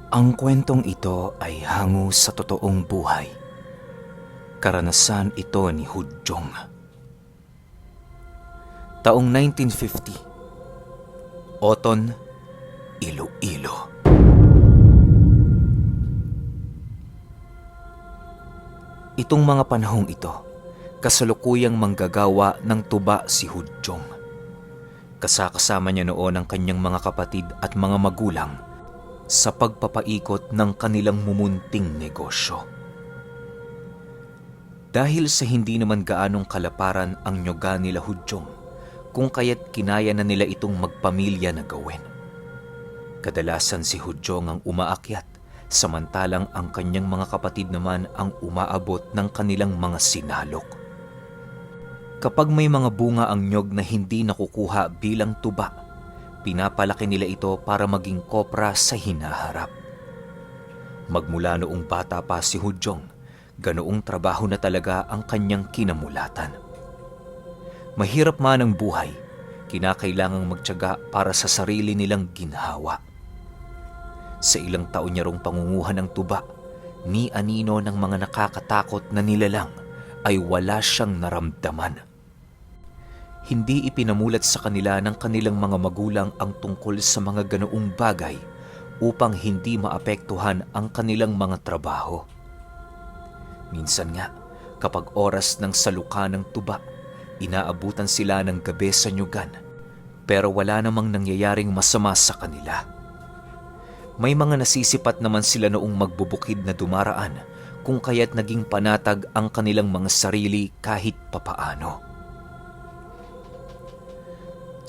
Ang kwentong ito ay hango sa totoong buhay. Karanasan ito ni Hudjong. Taong 1950, Oton, Iloilo. Itong mga panahong ito, kasalukuyang manggagawa ng tuba si Hudjong. Kasama niya noon ang kanyang mga kapatid at mga magulang sa pagpapaikot ng kanilang mumunting negosyo. Dahil sa hindi naman gaanong kalaparan ang nyoga nila Hudjong, kung kaya't kinaya na nila itong magpamilya na gawin. Kadalasan si Hudjong ang umaakyat, samantalang ang kanyang mga kapatid naman ang umaabot ng kanilang mga sinalok. Kapag may mga bunga ang nyog na hindi nakukuha bilang tuba, pinapalaki nila ito para maging kopra sa hinaharap. Magmula noong bata pa si Hudjong, ganoong trabaho na talaga ang kanyang kinamulatan. Mahirap man ang buhay, kinakailangang magtiyaga para sa sarili nilang ginhawa. Sa ilang taon niya rong pangunguhan ng tuba, ni anino ng mga nakakatakot na nilalang ay wala siyang naramdaman. Hindi ipinamulat sa kanila ng kanilang mga magulang ang tungkol sa mga ganoong bagay upang hindi maapektuhan ang kanilang mga trabaho. Minsan nga, kapag oras ng saluka ng tuba, inaabutan sila ng gabi sa nyugan, pero wala namang nangyayaring masama sa kanila. May mga nasisipat naman sila noong magbubukid na dumaraan, kung kaya't naging panatag ang kanilang mga sarili kahit papaano.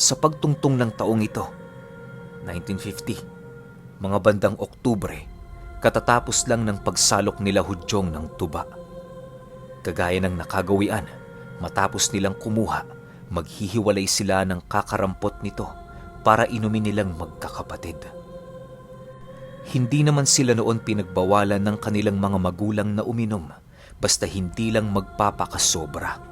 Sa pagtungtong ng taong ito, 1950, mga bandang Oktubre, katatapos lang ng pagsalok nila Hudjong ng tuba. Kagaya ng nakagawian, matapos nilang kumuha, maghihiwalay sila ng kakarampot nito para inumin nilang magkakapatid. Hindi naman sila noon pinagbawalan ng kanilang mga magulang na uminom, basta hindi lang magpapakasobra.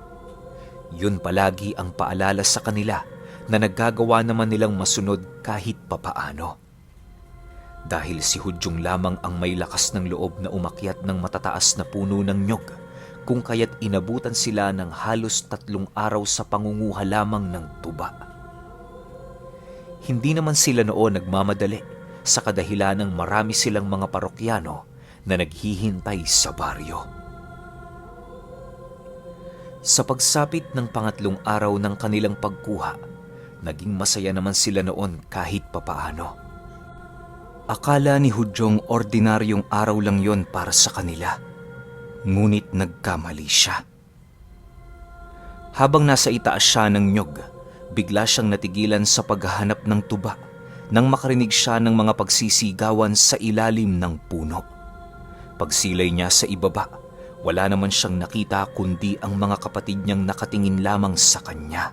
Yun palagi ang paalala sa kanila na naggagawa naman nilang masunod kahit papaano. Dahil si Hudjong lamang ang may lakas ng loob na umakyat ng matataas na puno ng nyog, kung kaya't inabutan sila ng halos 3 araw sa pangunguha lamang ng tuba. Hindi naman sila noon nagmamadali sa kadahilanang marami silang mga parokyano na naghihintay sa baryo. Sa pagsapit ng 3 araw ng kanilang pagkuha, naging masaya naman sila noon kahit papaano. Akala ni Hudjong ordinaryong araw lang yon para sa kanila, ngunit nagkamali siya. Habang nasa itaas siya ng nyog, bigla siyang natigilan sa paghahanap ng tuba nang makarinig siya ng mga pagsisigawan sa ilalim ng puno. Pagsilay niya sa ibaba, wala naman siyang nakita kundi ang mga kapatid niyang nakatingin lamang sa kanya.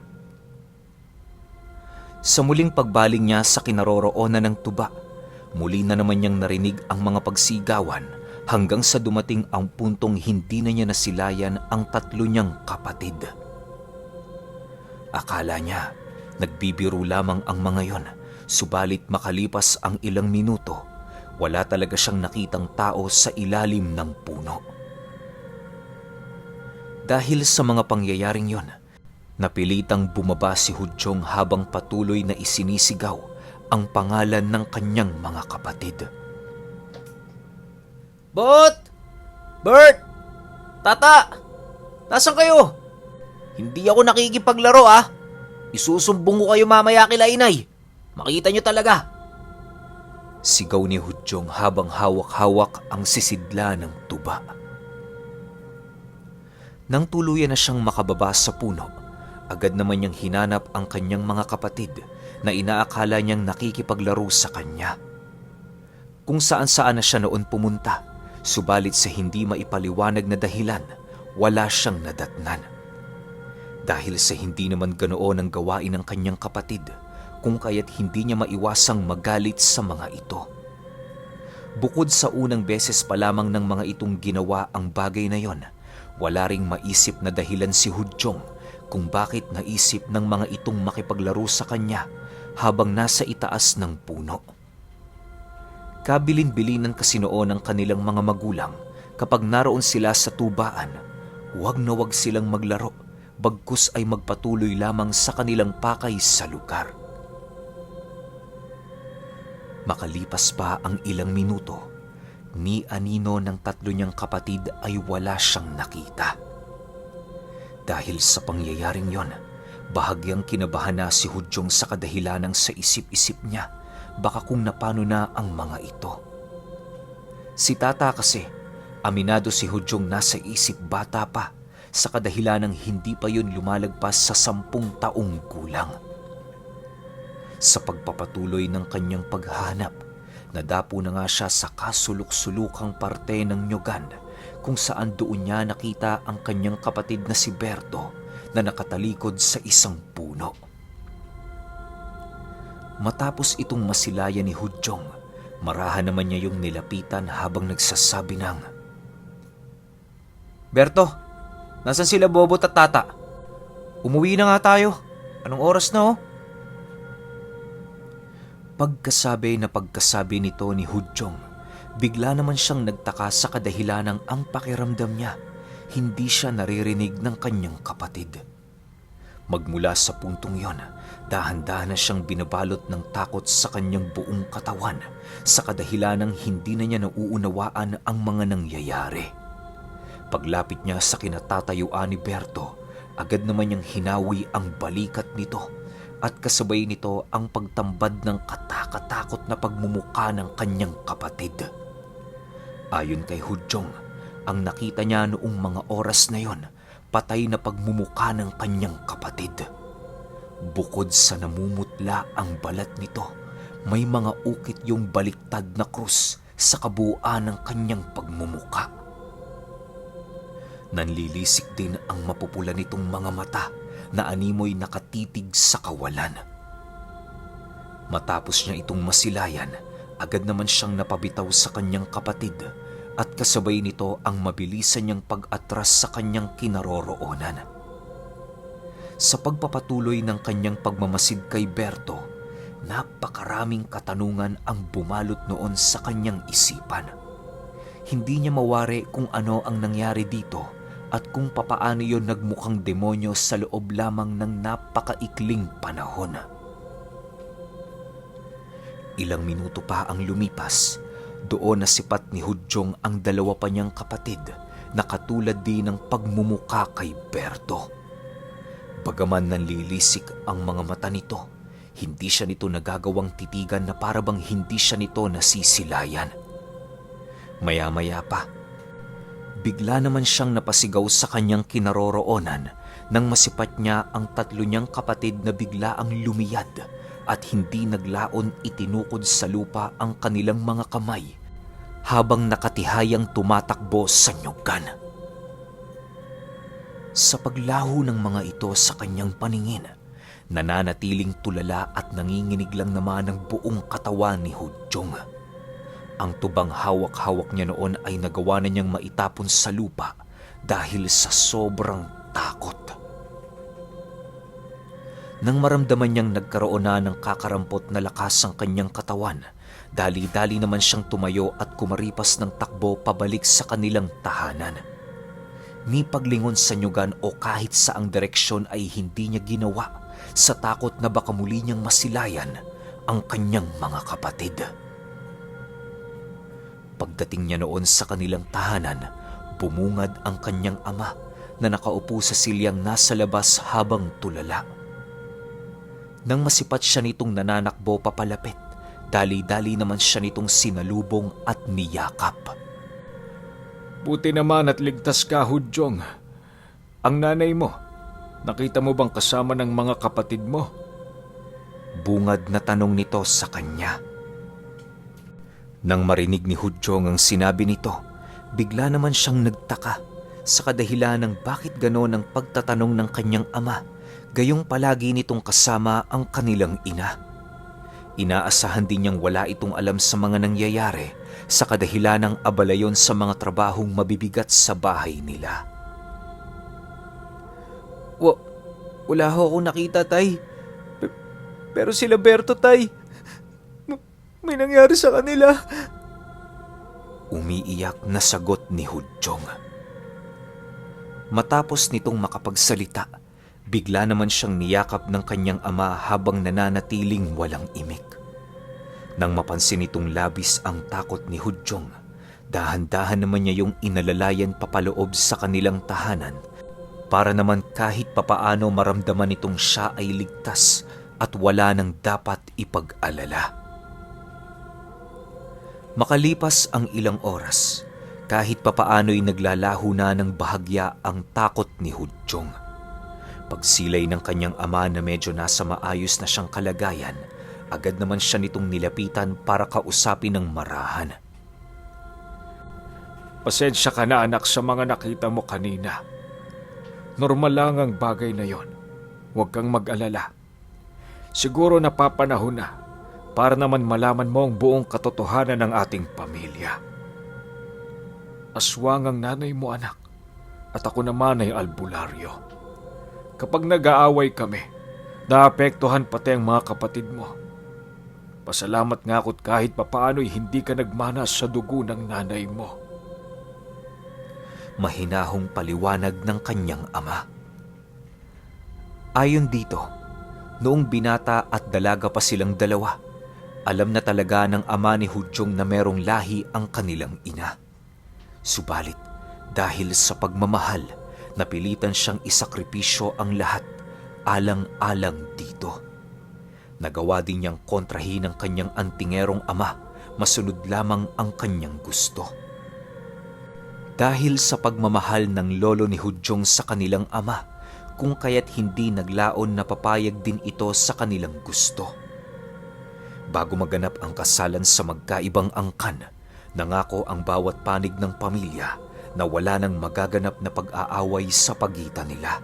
Sa muling pagbaling niya sa kinaroroonan ng tuba, muli na naman niyang narinig ang mga pagsigawan hanggang sa dumating ang puntong hindi na niya nasilayan ang 3 niyang kapatid. Akala niya, nagbibiro lamang ang mga yon, subalit makalipas ang ilang minuto, wala talaga siyang nakitang tao sa ilalim ng puno. Dahil sa mga pangyayaring yon, napilitang bumaba si Hudjong habang patuloy na isinisigaw ang pangalan ng kanyang mga kapatid. Bot! Bert! Tata! Nasaan kayo? Hindi ako nakikipaglaro ah. Isusumbong ko kayo mamaya kila inay. Makita nyo talaga. Sigaw ni Hudjong habang hawak-hawak ang sisidla ng tuba. Nang tuluyan na siyang makababa sa puno, agad naman niyang hinanap ang kanyang mga kapatid na inaakala niyang nakikipaglaro sa kanya. Kung saan-saan na siya noon pumunta, subalit sa hindi maipaliwanag na dahilan, wala siyang nadatnan. Dahil sa hindi naman ganoon ang gawain ng kanyang kapatid, kung kaya't hindi niya maiwasang magalit sa mga ito. Bukod sa unang beses pa lamang ng mga itong ginawa ang bagay na yon, wala ring maisip na dahilan si Hudjong kung bakit naisip ng mga itong makipaglaro sa kanya habang nasa itaas ng puno. Kabilin-bilinan kasi noon ang kanilang mga magulang kapag naroon sila sa tubaan, huwag na huwag silang maglaro, bagkus ay magpatuloy lamang sa kanilang pakay sa lugar. Makalipas pa ang ilang minuto, ni anino ng tatlo niyang kapatid ay wala siyang nakita. Dahil sa pangyayaring yon, bahagyang kinabahan na si Hudyong sa kadahilanang sa isip-isip niya baka kung napano na ang mga ito. Si Tata kasi, aminado si Hudyong nasa isip bata pa sa kadahilanang hindi pa yun lumalagpas sa 10 taong gulang. Sa pagpapatuloy ng kanyang paghahanap, nadapo na nga siya sa kasulok-sulukang parte ng Nyogan kung saan doon niya nakita ang kanyang kapatid na si Berto na nakatalikod sa isang puno. Matapos itong masilayan ni Hudyong, marahan naman niya yung nilapitan habang nagsasabi ng, Berto, nasan sila Bobot at Tata? Umuwi na nga tayo. Anong oras na Pagkasabi na pagkasabi nito ni Hudyong, bigla naman siyang nagtaka sa kadahilanang ang pakiramdam niya, hindi siya naririnig ng kanyang kapatid. Magmula sa puntong yon, dahan-dahan na siyang binabalot ng takot sa kanyang buong katawan sa kadahilanang hindi na niya nauunawaan ang mga nangyayari. Paglapit niya sa kinatatayuan ni Berto, agad naman niyang hinawi ang balikat nito at kasabay nito ang pagtambad ng katakatakot na pagmumuka ng kanyang kapatid. Ayon kay Hudyong, ang nakita niya noong mga oras na yon, patay na pagmumuka ng kanyang kapatid. Bukod sa namumutla ang balat nito, may mga ukit yung baliktad na krus sa kabuuan ng kanyang pagmumuka. Nanlilisik din ang mapupula nitong mga mata na animoy nakatitig sa kawalan. Matapos niya itong masilayan, agad naman siyang napabitaw sa kanyang kapatid at kasabay nito ang mabilisan niyang pag-atras sa kanyang kinaroroonan. Sa pagpapatuloy ng kanyang pagmamasid kay Berto, napakaraming katanungan ang bumalot noon sa kanyang isipan. Hindi niya mawari kung ano ang nangyari dito at kung papaano yon nagmukhang demonyo sa loob lamang ng napakaikling panahon. Ilang minuto pa ang lumipas, doon nasipat ni Hudyong ang dalawa pa niyang kapatid na katulad din ng pagmumuka kay Berto. Bagaman nanlilisik ang mga mata nito, hindi siya nito nagagawang titigan na parabang hindi siya nito nasisilayan. Maya-maya pa, bigla naman siyang napasigaw sa kanyang kinaroroonan nang masipat niya ang tatlo niyang kapatid na bigla ang lumiyad at hindi naglaon itinukod sa lupa ang kanilang mga kamay habang nakatihayang tumatakbo sa Nyogan. Sa paglaho ng mga ito sa kanyang paningin, nananatiling tulala at nanginginig lang naman ang buong katawan ni Hudyong. Ang tubang hawak-hawak niya noon ay nagawa na niyang maitapon sa lupa dahil sa sobrang takot. Nang maramdaman niyang nagkaroon na ng kakarampot na lakas ang kanyang katawan, dali-dali naman siyang tumayo at kumaripas ng takbo pabalik sa kanilang tahanan. Ni paglingon sa Nyogan o kahit saang direksyon ay hindi niya ginawa sa takot na baka muli niyang masilayan ang kanyang mga kapatid. Pagdating niya noon sa kanilang tahanan, bumungad ang kanyang ama na nakaupo sa silyang nasa labas habang tulala. Nang masipat siya nitong nananakbo papalapit, dali-dali naman siya nitong sinalubong at niyakap. Buti naman at ligtas ka, Hudyong. Ang nanay mo, nakita mo bang kasama ng mga kapatid mo? Bungad na tanong nito sa kanya. Nang marinig ni Hudyong ang sinabi nito, bigla naman siyang nagtaka sa kadahilan ng bakit ganon ang pagtatanong ng kanyang ama, gayong palagi nitong kasama ang kanilang ina. Inaasahan din niyang wala itong alam sa mga nangyayari sa kadahilan ng abalayon sa mga trabahong mabibigat sa bahay nila. Wala ho akong nakita, Tay. Pero sila Berto, Tay. May nangyari sa kanila. umiiyak na sagot ni Hudyong. Matapos nitong makapagsalita, bigla naman siyang niyakap ng kanyang ama habang nananatiling walang imik. Nang mapansin nitong labis ang takot ni Hudyong, dahan-dahan naman niya yung inalalayan papaloob sa kanilang tahanan para naman kahit papaano maramdaman nitong siya ay ligtas at wala nang dapat ipag-alala. Makalipas ang ilang oras, kahit papaano'y naglalaho na ng bahagya ang takot ni Hudyong. Pagsilay ng kanyang ama na medyo nasa maayos na siyang kalagayan, agad naman siya nitong nilapitan para kausapin ng marahan. Pasensya ka na anak sa mga nakita mo kanina. Normal lang ang bagay na yon. Huwag kang mag-alala. Siguro napapanahon na para naman malaman mo ang buong katotohanan ng ating pamilya. Aswang ang nanay mo anak at ako naman ay albularyo. Kapag nag-aaway kami, naapektuhan pati ang mga kapatid mo. Pasalamat nga ako't kahit papaano'y hindi ka nagmanas sa dugo ng nanay mo. Mahinahong paliwanag ng kanyang ama. Ayon dito, noong binata at dalaga pa silang dalawa, alam na talaga ng ama ni Hudyong na merong lahi ang kanilang ina. Subalit, dahil sa pagmamahal, napilitan siyang isakripisyo ang lahat, alang-alang dito. Nagawa din niyang kontrahin ang kanyang antingerong ama, masunod lamang ang kanyang gusto. Dahil sa pagmamahal ng lolo ni Hudyong sa kanilang ama, kung kaya't hindi naglaon na papayag din ito sa kanilang gusto. Bago maganap ang kasalan sa magkaibang angkan, nangako ang bawat panig ng pamilya na wala nang magaganap na pag-aaway sa pagitan nila.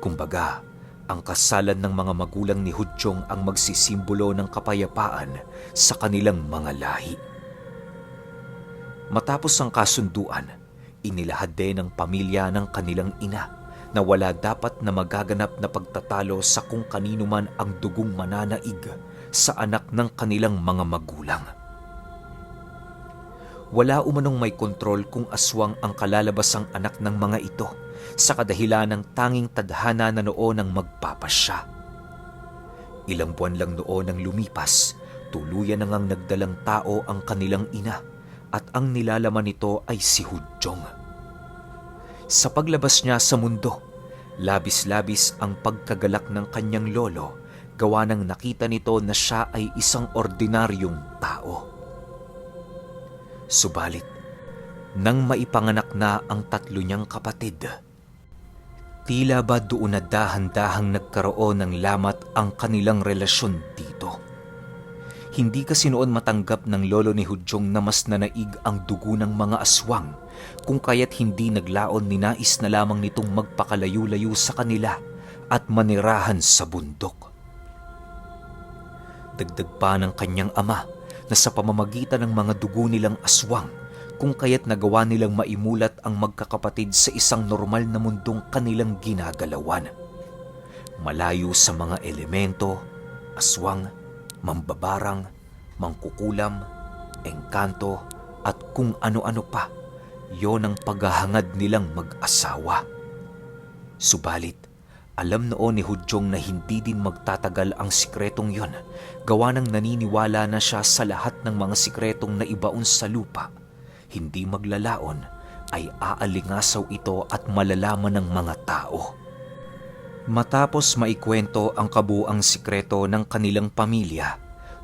Kumbaga, ang kasalan ng mga magulang ni Hudyong ang magsisimbolo ng kapayapaan sa kanilang mga lahi. Matapos ang kasunduan, inilahad din ng pamilya ng kanilang ina na wala dapat na magaganap na pagtatalo sa kung kanino man ang dugong mananaig sa anak ng kanilang mga magulang. Wala umanong may kontrol kung aswang ang kalalabasang anak ng mga ito sa kadahilan ng tanging tadhana na noon ang magpapasya. Ilang buwan lang noon ang lumipas, tuluyan na ngang nagdalang tao ang kanilang ina at ang nilalaman nito ay si Hudyong. Sa paglabas niya sa mundo, labis-labis ang pagkagalak ng kanyang lolo gawa ng nakita nito na siya ay isang ordinaryong tao. Subalit, nang maipanganak na ang tatlo niyang kapatid, tila ba doon na dahan-dahang nagkaroon ng lamat ang kanilang relasyon dito. Hindi kasi noon matanggap ng lolo ni Hudyong na mas nanaig ang dugo ng mga aswang, kung kaya't hindi naglaon ni nais na lamang nitong magpakalayo-layo sa kanila at manirahan sa bundok. Dagdag pa ng kanyang ama na sa pamamagitan ng mga dugo nilang aswang, kung kaya't nagawa nilang maimulat ang magkakapatid sa isang normal na mundong kanilang ginagalawan. Malayo sa mga elemento, aswang, mambabarang, mangkukulam, engkanto at kung ano-ano pa, yon ang paghahangad nilang mag-asawa. Subalit, alam noon ni Hudyong na hindi din magtatagal ang sikretong yon, gawa ng naniniwala na siya sa lahat ng mga sikretong naibaon sa lupa. Hindi maglalaon ay aalingasaw ito at malalaman ng mga tao. Matapos maikwento ang kabuang sikreto ng kanilang pamilya,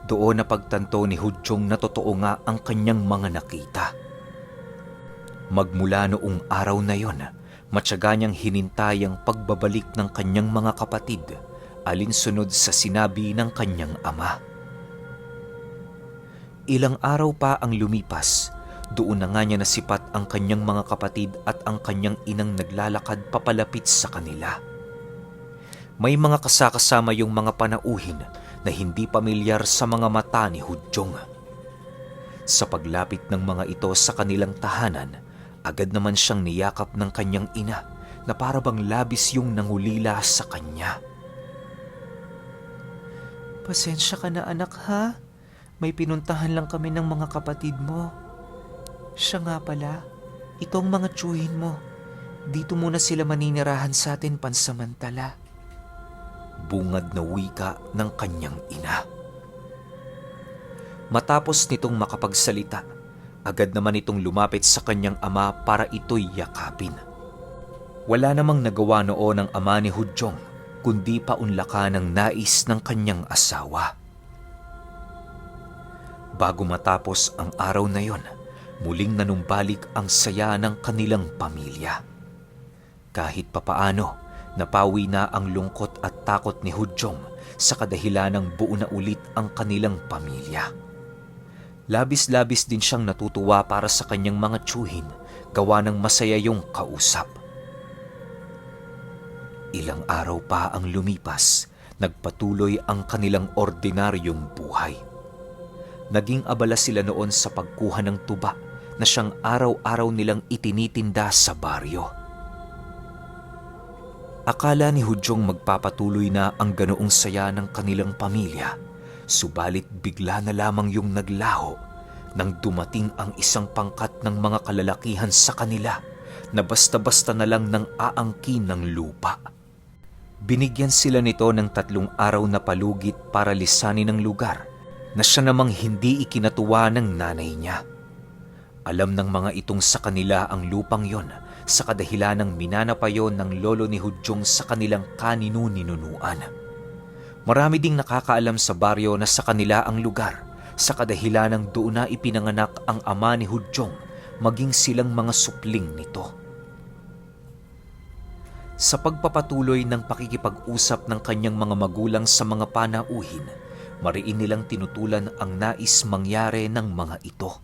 doon napagtanto ni Hudyong na totoo nga ang kanyang mga nakita. Magmula noong araw na yon, matyaga niyang hinintay ang pagbabalik ng kanyang mga kapatid, alinsunod sa sinabi ng kanyang ama. Ilang araw pa ang lumipas, doon na nga niya nasipat ang kanyang mga kapatid at ang kanyang inang naglalakad papalapit sa kanila. May mga kasakasama yung mga panauhin na hindi pamilyar sa mga mata ni Hudyong. Sa paglapit ng mga ito sa kanilang tahanan, agad naman siyang niyakap ng kanyang ina na para bang labis yung nangulila sa kanya. Pasensya ka na anak ha, may pinuntahan lang kami ng mga kapatid mo. Siya nga pala, itong mga tiyuhin mo. Dito muna sila maninirahan sa atin pansamantala. Bungad na wika ng kanyang ina. Matapos nitong makapagsalita, agad naman itong lumapit sa kanyang ama para ito'y yakapin. Wala namang nagawa noon ang ama ni Hudyong, kundi paunlakan ang nais ng kanyang asawa. Bago matapos ang araw na yon, muling nanumbalik ang saya ng kanilang pamilya. Kahit papaano, napawi na ang lungkot at takot ni Hudyong sa kadahilan ng buo na ulit ang kanilang pamilya. Labis-labis din siyang natutuwa para sa kanyang mga tiyuhin, gawa ng masaya yung kausap. Ilang araw pa ang lumipas, nagpatuloy ang kanilang ordinaryong buhay. Naging abala sila noon sa pagkuha ng tuba na siyang araw-araw nilang itinitinda sa baryo. Akala ni Hudyong magpapatuloy na ang ganoong saya ng kanilang pamilya, subalit bigla na lamang yung naglaho nang dumating ang isang pangkat ng mga kalalakihan sa kanila na basta-basta na lang nang aangkin ng lupa. Binigyan sila nito ng 3 araw na palugit para lisanin ang lugar na siya namang hindi ikinatuwa ng nanay niya. Alam ng mga itong sa kanila ang lupang yon sa kadahilan ng minanapayon ng lolo ni Hudyong sa kanilang kaninu-ninunuan. Marami ding nakakaalam sa baryo na sa kanila ang lugar sa kadahilan ng doon na ipinanganak ang ama ni Hudyong, maging silang mga supling nito. Sa pagpapatuloy ng pakikipag-usap ng kanyang mga magulang sa mga panauhin, mariin nilang tinutulan ang nais mangyari ng mga ito.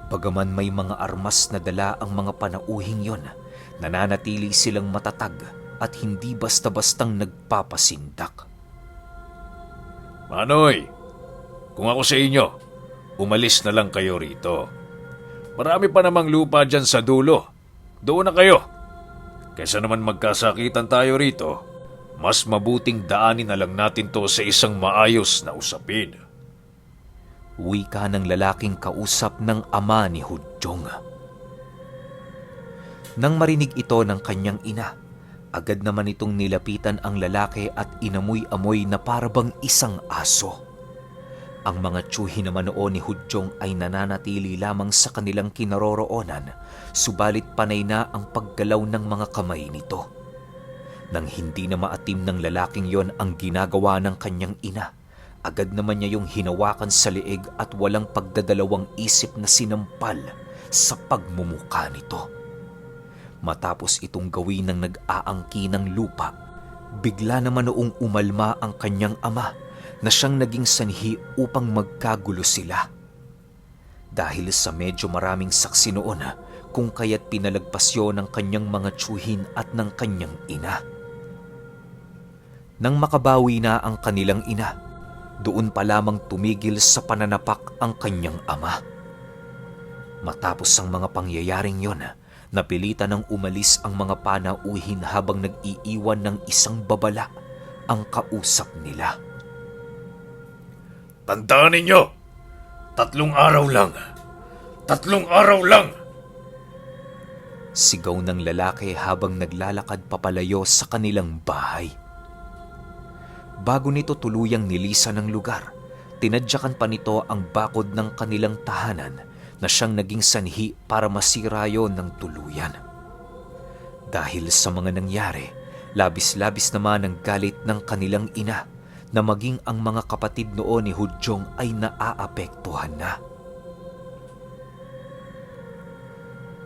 Bagaman may mga armas na dala ang mga panauhing yon, nananatili silang matatag at hindi basta-bastang nagpapasindak. Manoy, kung ako sa inyo, umalis na lang kayo rito. Marami pa namang lupa dyan sa dulo. Doon na kayo. Kaysa naman magkasakitan tayo rito, mas mabuting daanin na lang natin to sa isang maayos na usapin. Wika ng lalaking kausap ng ama ni Hudyong. Nang marinig ito ng kanyang ina, agad naman itong nilapitan ang lalaki at inamoy-amoy na parabang isang aso. Ang mga tiyuhin naman noon ni Hudyong ay nananatili lamang sa kanilang kinaroroonan, subalit panay na ang paggalaw ng mga kamay nito. Nang hindi na maatim ng lalaking yon ang ginagawa ng kanyang ina, agad naman niya yung hinawakan sa leeg at walang pagdadalawang isip na sinampal sa pagmumuka nito. Matapos itong gawin ng nag-aangki ng lupa, bigla naman noong umalma ang kanyang ama na siyang naging sanhi upang magkagulo sila. Dahil sa medyo maraming saksi noon kung kaya't pinalagpas yun ng kanyang mga tiyuhin at ng kanyang ina. Nang makabawi na ang kanilang ina, doon pa lamang tumigil sa pananapak ang kanyang ama. Matapos ang mga pangyayaring yon, napilitan ng umalis ang mga panauhin habang nag-iiwan ng isang babala ang kausap nila. Tandaan ninyo, 3 araw lang. 3 araw lang! Sigaw ng lalaki habang naglalakad papalayo sa kanilang bahay. Bago nito tuluyang nilisan ng lugar, tinadyakan pa nito ang bakod ng kanilang tahanan na siyang naging sanhi para masira yon ng tuluyan. Dahil sa mga nangyari, labis-labis naman ang galit ng kanilang ina na maging ang mga kapatid noon ni Hudyong ay naaapektuhan na.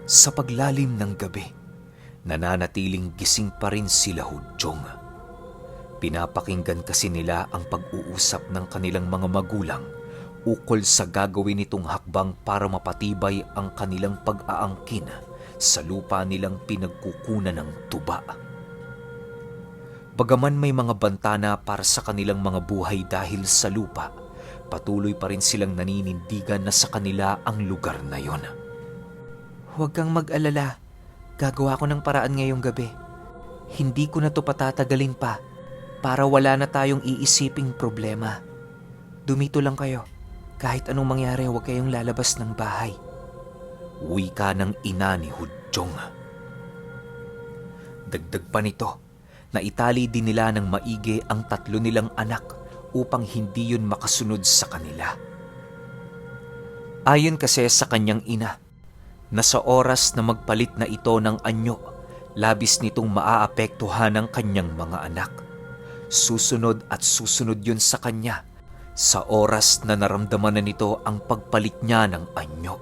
Sa paglalim ng gabi, nananatiling gising pa rin sila Hudyong. Pinapakinggan kasi nila ang pag-uusap ng kanilang mga magulang ukol sa gagawin nitong hakbang para mapatibay ang kanilang pag-aangkin sa lupa nilang pinagkukunan ng tuba. Bagaman may mga bantana para sa kanilang mga buhay dahil sa lupa, patuloy pa rin silang naninindigan na sa kanila ang lugar na yon. Huwag kang mag-alala, gagawa ko ng paraan ngayong gabi. Hindi ko na to patatagalin pa para wala na tayong iisiping problema. Dumito lang kayo. Kahit anong mangyari, huwag kayong lalabas ng bahay. Wika ng ina ni Hudyong. Dagdag pa nito, naitali din nila ng maigi ang 3 nilang anak upang hindi yun makasunod sa kanila. Ayon kasi sa kanyang ina, na sa oras na magpalit na ito ng anyo, labis nitong maaapektuhan ang kanyang mga anak. Susunod at susunod yun sa kanya sa oras na naramdaman na nito ang pagpalit niya ng anyo.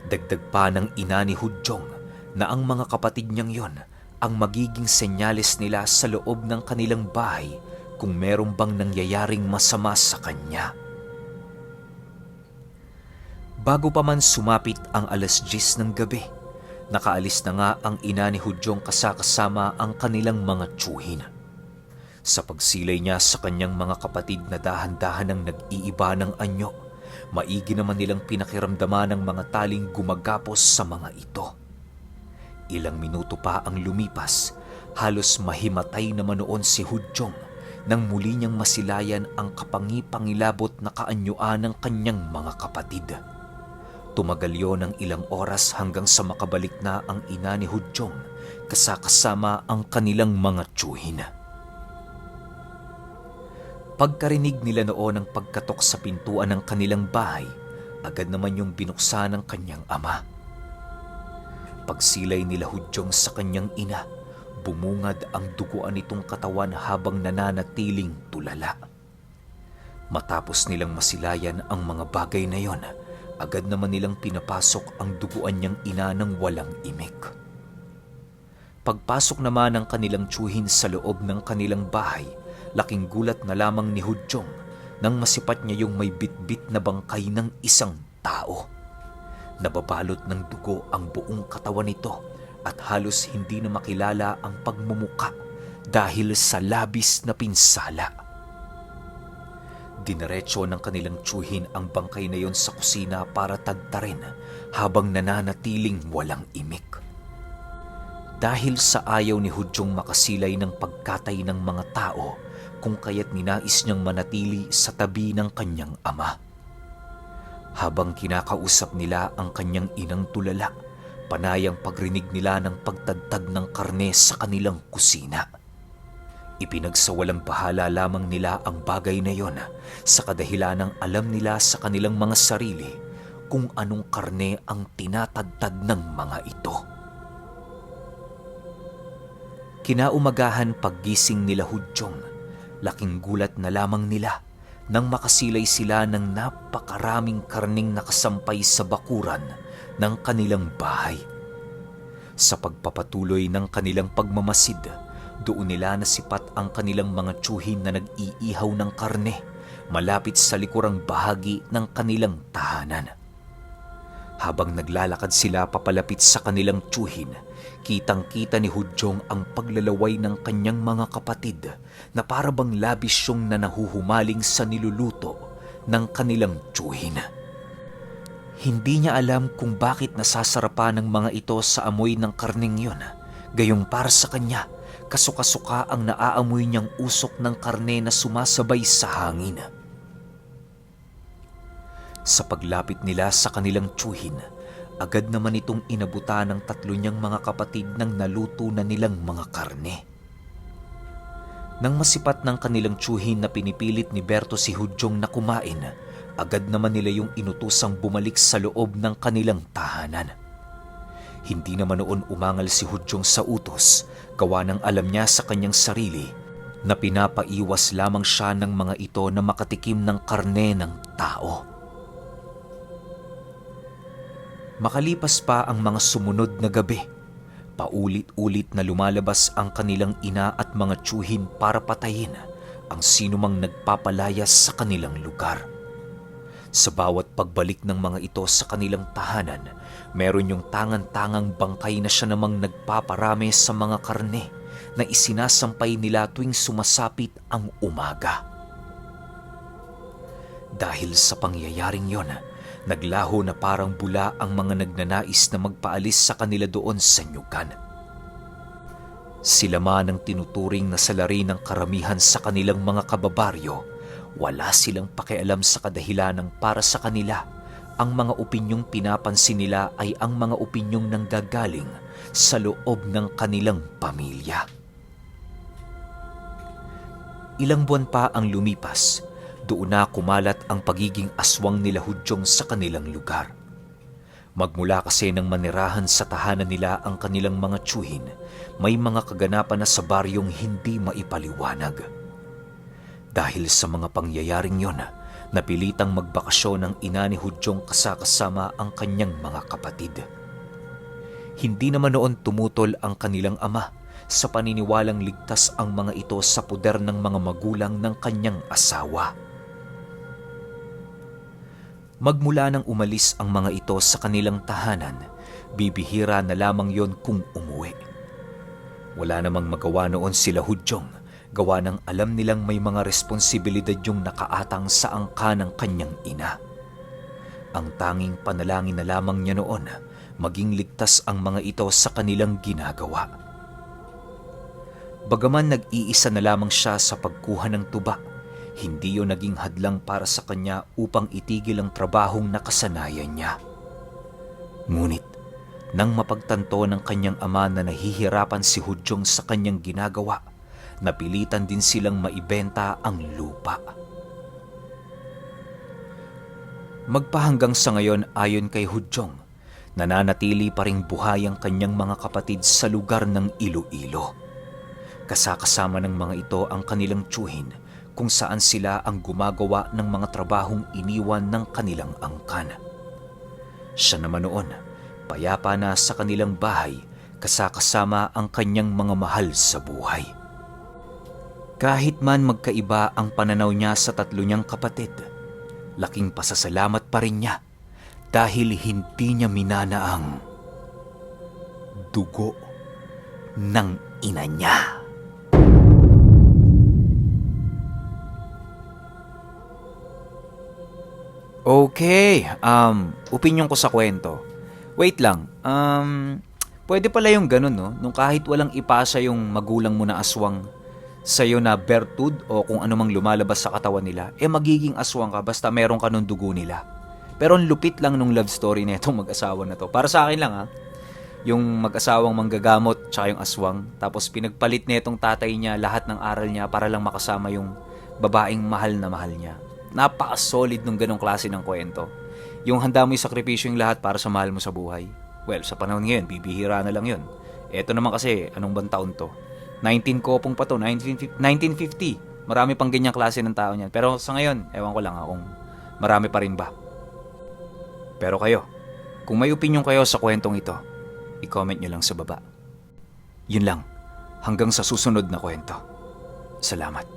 Dagdag pa ng ina ni Hudyong na ang mga kapatid niyang yon ang magiging senyales nila sa loob ng kanilang bahay kung meron bang nangyayaring masama sa kanya. Bago pa man sumapit ang 10:00 ng gabi, nakaalis na nga ang ina ni Hudyong kasama ang kanilang mga tiyuhin. Sa pagsilay niya sa kanyang mga kapatid na dahan-dahan ang nag-iiba ng anyo, maigi naman nilang pinakiramdaman ng mga taling gumagapos sa mga ito. Ilang minuto pa ang lumipas, halos mahimatay naman noon si Hudyong nang muli niyang masilayan ang kapangipangilabot na kaanyuan ng kanyang mga kapatid. Tumagal yon ng ilang oras hanggang sa makabalik na ang ina ni Hudyong kasama ang kanilang mga tiyuhin. Pagkarinig nila noon ng pagkatok sa pintuan ng kanilang bahay, agad naman yung binuksan ng kanyang ama. Pagsilay nila Hudyong sa kanyang ina, bumungad ang duguan nitong katawan habang nananatiling tulala. Matapos nilang masilayan ang mga bagay na yon, agad naman nilang pinapasok ang duguan niyang ina ng walang imik. Pagpasok naman ng kanilang tiyuhin sa loob ng kanilang bahay, laking gulat na lamang ni Hudyong nang masipat niya yung may bitbit na bangkay ng isang tao. Nababalot ng dugo ang buong katawan nito at halos hindi na makilala ang pagmumuka dahil sa labis na pinsala. Dinerecho ng kanilang tiyuhin ang bangkay na yon sa kusina para tagtarin habang nananatiling walang imik. Dahil sa ayaw ni Hudyong makasilay ng pagkatay ng mga tao, kung kaya't ninais niyang manatili sa tabi ng kanyang ama. Habang kinakausap nila ang kanyang inang tulala, panayang pagrinig nila ng pagtagtag ng karne sa kanilang kusina. Ipinagsawalang bahala lamang nila ang bagay na yon sa kadahilan ng alam nila sa kanilang mga sarili kung anong karne ang tinatagtad ng mga ito. Kinaumagahan paggising nila Hudyong, laking gulat na lamang nila nang makasilay sila ng napakaraming karning nakasampay sa bakuran ng kanilang bahay. Sa pagpapatuloy ng kanilang pagmamasid, doon nila nasipat ang kanilang mga tiyuhin na nag-iihaw ng karne malapit sa likurang bahagi ng kanilang tahanan. Habang naglalakad sila papalapit sa kanilang tiyuhin, kitang-kita ni Hudyong ang paglalaway ng kanyang mga kapatid na parabang labis siyang nahuhumaling sa niluluto ng kanilang tiyuhin. Hindi niya alam kung bakit nasasarapan ng mga ito sa amoy ng karning yon. Gayong para sa kanya, kasuka-suka ang naaamoy niyang usok ng karne na sumasabay sa hangin. Sa paglapit nila sa kanilang tiyuhin, agad naman itong inabutan ng 3 niyang mga kapatid ng naluto na nilang mga karne. Nang masipat ng kanilang tiyuhin na pinipilit ni Berto si Hudyong na kumain, agad naman nila yung inutusang bumalik sa loob ng kanilang tahanan. Hindi naman noon umangal si Hudyong sa utos, gawa ng alam niya sa kanyang sarili na pinapaiwas lamang siya ng mga ito na makatikim ng karne ng tao. Makalipas pa ang mga sumunod na gabi, paulit-ulit na lumalabas ang kanilang ina at mga tiyuhin para patayin ang sinumang nagpapalayas sa kanilang lugar. Sa bawat pagbalik ng mga ito sa kanilang tahanan, meron yung tangan-tangang bangkay na siya namang nagpaparami sa mga karne na isinasampay nila tuwing sumasapit ang umaga. Dahil sa pangyayaring yon, naglaho na parang bula ang mga nagnanais na magpaalis sa kanila doon sa nyugan. Sila man ang tinuturing na salari ng karamihan sa kanilang mga kababaryo, wala silang pakialam sa kadahilanang para sa kanila ang mga opinyong pinapansin nila ay ang mga opinyong nanggagaling sa loob ng kanilang pamilya. Ilang buwan pa ang lumipas, doon na kumalat ang pagiging aswang nila Hudyong sa kanilang lugar. Magmula kasi ng manirahan sa tahanan nila ang kanilang mga tiyuhin, may mga kaganapan na sa baryong hindi maipaliwanag. Dahil sa mga pangyayaring yon, napilitang magbakasyon ang ina ni Hudyong kasama ang kanyang mga kapatid. Hindi naman noon tumutol ang kanilang ama sa paniniwalang ligtas ang mga ito sa puder ng mga magulang ng kanyang asawa. Magmula nang umalis ang mga ito sa kanilang tahanan, bibihira na lamang yon kung umuwi. Wala namang magawa noon sila Hudyong, gawa ng alam nilang may mga responsibilidad yung nakaatang sa angka ng kanyang ina. Ang tanging panalangin na lamang niya noon, maging ligtas ang mga ito sa kanilang ginagawa. Bagaman nag-iisa na lamang siya sa pagkuha ng tuba, hindi yun naging hadlang para sa kanya upang itigil ang trabahong nakasanayan niya. Ngunit, nang mapagtanto ng kanyang ama na nahihirapan si Hudyong sa kanyang ginagawa, napilitan din silang maibenta ang lupa. Magpahanggang sa ngayon ayon kay Hudyong, nananatili pa ring buhay ang kanyang mga kapatid sa lugar ng Iloilo. Kasakasama ng mga ito ang kanilang tiyuhin kung saan sila ang gumagawa ng mga trabahong iniwan ng kanilang angkan. Siya naman noon, payapa na sa kanilang bahay kasakasama ang kanyang mga mahal sa buhay. Kahit man magkaiba ang pananaw niya sa tatlo niyang kapatid, laking pasasalamat pa rin niya dahil hindi niya minana ang dugo ng ina niya. Okay, opinyon ko sa kwento. Wait lang, pwede pala yung ganun, no? Nung kahit walang ipasa yung magulang mo na aswang sa'yo na bertud o kung anumang lumalabas sa katawan nila, magiging aswang ka basta meron ka nung dugo nila. Pero ang lupit lang nung love story na itong mag-asawa na to. Para sa akin lang, yung mag-asawang manggagamot tsaka yung aswang, tapos pinagpalit na itong tatay niya lahat ng aral niya para lang makasama yung babaeng mahal na mahal niya. Napaka-solid nung ganong klase ng kwento. Yung handa mo isakripisyo yung lahat para sa mahal mo sa buhay. Well, sa panahon ngayon, bibihira na lang yun. Eto naman kasi, anong bang taon to? 19 kopong pa to, 1950. Marami pang ganyang klase ng tao niyan. Pero sa ngayon, ewan ko lang kung marami pa rin ba. Pero kayo, kung may opinion kayo sa kwentong ito, i-comment nyo lang sa baba. Yun lang, hanggang sa susunod na kwento. Salamat.